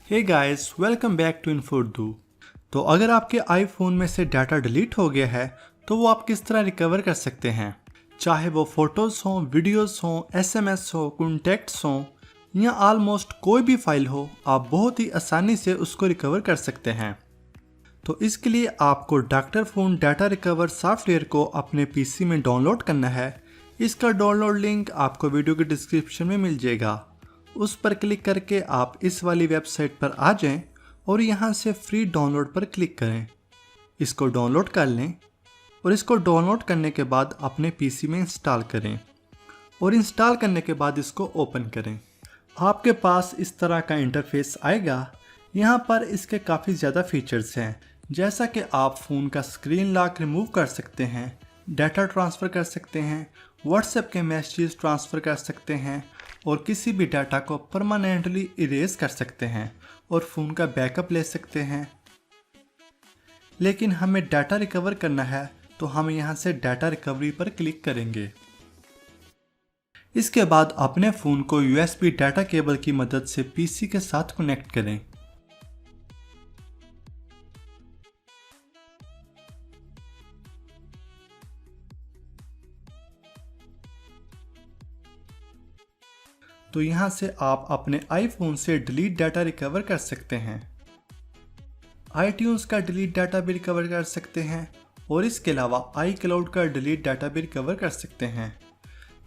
Hey guys, welcome back to info Urdu. तो अगर आपके आईफोन में से डाटा डिलीट हो गया है तो वो आप किस तरह रिकवर कर सकते हैं। चाहे वो फोटोज़ हों, वीडियोज़ हों, एसएमएस हो, कॉन्टैक्ट्स हों या ऑलमोस्ट कोई भी फाइल हो, आप बहुत ही आसानी से उसको रिकवर कर सकते हैं। तो इसके लिए आपको doctor phone data recover software को अपने पीसी में डाउनलोड करना है। इसका डाउनलोड लिंक आपको वीडियो के डिस्क्रिप्शन में मिल जाएगा। उस पर क्लिक करके आप इस वाली वेबसाइट पर आ जाएं और यहाँ से फ्री डाउनलोड पर क्लिक करें। इसको डाउनलोड कर लें और इसको डाउनलोड करने के बाद अपने पीसी में इंस्टॉल करें और इंस्टॉल करने के बाद इसको ओपन करें। आपके पास इस तरह का इंटरफेस आएगा। यहाँ पर इसके काफ़ी ज़्यादा फीचर्स हैं, जैसा कि आप फ़ोन का स्क्रीन लॉक रिमूव कर सकते हैं, डाटा ट्रांसफ़र कर सकते हैं, व्हाट्सएप के मैसेज ट्रांसफ़र कर सकते हैं और किसी भी डाटा को परमानेंटली इरेज कर सकते हैं और फ़ोन का बैकअप ले सकते हैं। लेकिन हमें डाटा रिकवर करना है तो हम यहाँ से डाटा रिकवरी पर क्लिक करेंगे। इसके बाद अपने फ़ोन को USB डाटा केबल की मदद से पीसी के साथ कनेक्ट करें। तो यहाँ से आप अपने आईफोन से डिलीट डाटा रिकवर कर सकते हैं। iTunes का डिलीट डाटा भी रिकवर कर सकते हैं और इसके अलावा iCloud का डिलीट डाटा भी रिकवर कर सकते हैं।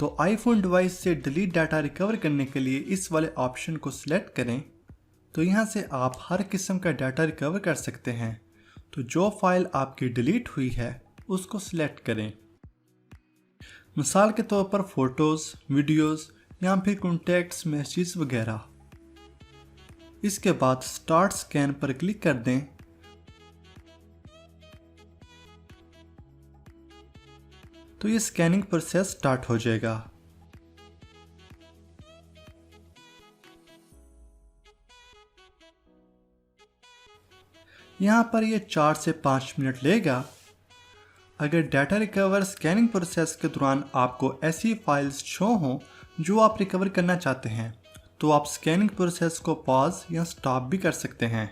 तो आईफोन डिवाइस से डिलीट डाटा रिकवर करने के लिए इस वाले ऑप्शन को सिलेक्ट करें। तो यहाँ से आप हर किस्म का डाटा रिकवर कर सकते हैं। तो जो फाइल आपकी डिलीट हुई है उसको सिलेक्ट करें। मिसाल के तौर पर फ़ोटोज़, वीडियोज़ या फिर कॉन्टैक्ट्स, मैसेज वगैरह। इसके बाद स्टार्ट स्कैन पर क्लिक कर दें। तो ये स्कैनिंग प्रोसेस स्टार्ट हो जाएगा। यहाँ पर ये 4 से 5 मिनट लेगा। अगर डाटा रिकवर स्कैनिंग प्रोसेस के दौरान आपको ऐसी फाइल्स शो हों जो आप रिकवर करना चाहते हैं तो आप स्कैनिंग प्रोसेस को पॉज या स्टॉप भी कर सकते हैं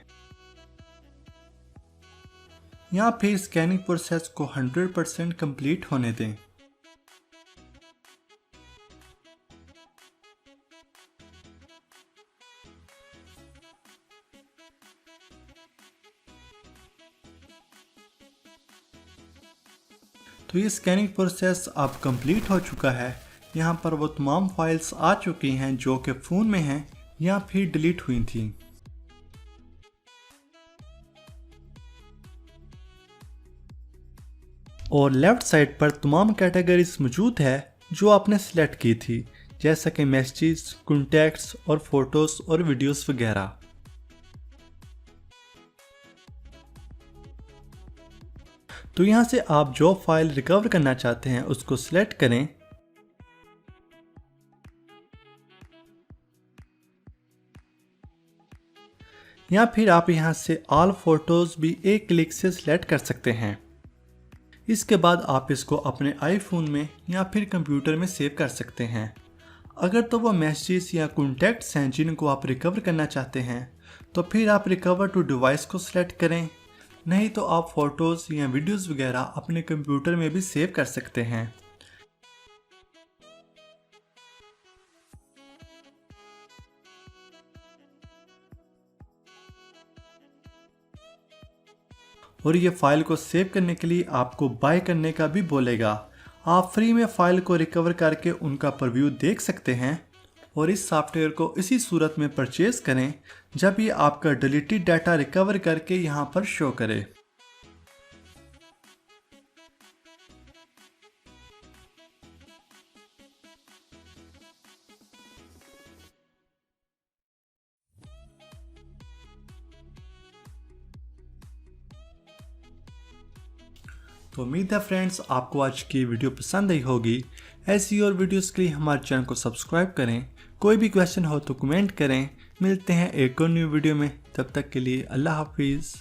या फिर स्कैनिंग प्रोसेस को 100% कंप्लीट होने दें। तो ये स्कैनिंग प्रोसेस अब कंप्लीट हो चुका है। यहाँ पर वो तमाम फाइल्स आ चुकी हैं जो कि फ़ोन में हैं या फिर डिलीट हुई थी। और लेफ्ट साइड पर तमाम कैटेगरीज मौजूद है जो आपने सिलेक्ट की थी, जैसा कि मैसेज, कॉन्टैक्ट्स और फोटोज़ और वीडियोस वगैरह। तो यहाँ से आप जो फाइल रिकवर करना चाहते हैं उसको सिलेक्ट करें। या फिर आप यहाँ से ऑल फोटोज़ भी एक क्लिक से सिलेक्ट कर सकते हैं। इसके बाद आप इसको अपने आईफोन में या फिर कंप्यूटर में सेव कर सकते हैं। अगर तो वो मैसेज या कॉन्टैक्ट्स हैं जिनको आप रिकवर करना चाहते हैं तो फिर आप रिकवर टू डिवाइस को सिलेक्ट करें, नहीं तो आप फ़ोटोज़ या वीडियोज़ वगैरह अपने कंप्यूटर में भी सेव कर सकते हैं। और ये फाइल को सेव करने के लिए आपको बाय करने का भी बोलेगा। आप फ्री में फाइल को रिकवर करके उनका प्रीव्यू देख सकते हैं और इस सॉफ्टवेयर को इसी सूरत में परचेज करें जब ये आपका डिलीटेड डाटा रिकवर करके यहाँ पर शो करे। तो उम्मीद है फ्रेंड्स आपको आज की वीडियो पसंद आई होगी। ऐसी और वीडियोस के लिए हमारे चैनल को सब्सक्राइब करें। कोई भी क्वेश्चन हो तो कमेंट करें। मिलते हैं एक और न्यू वीडियो में, तब तक के लिए अल्लाह हाफिज़।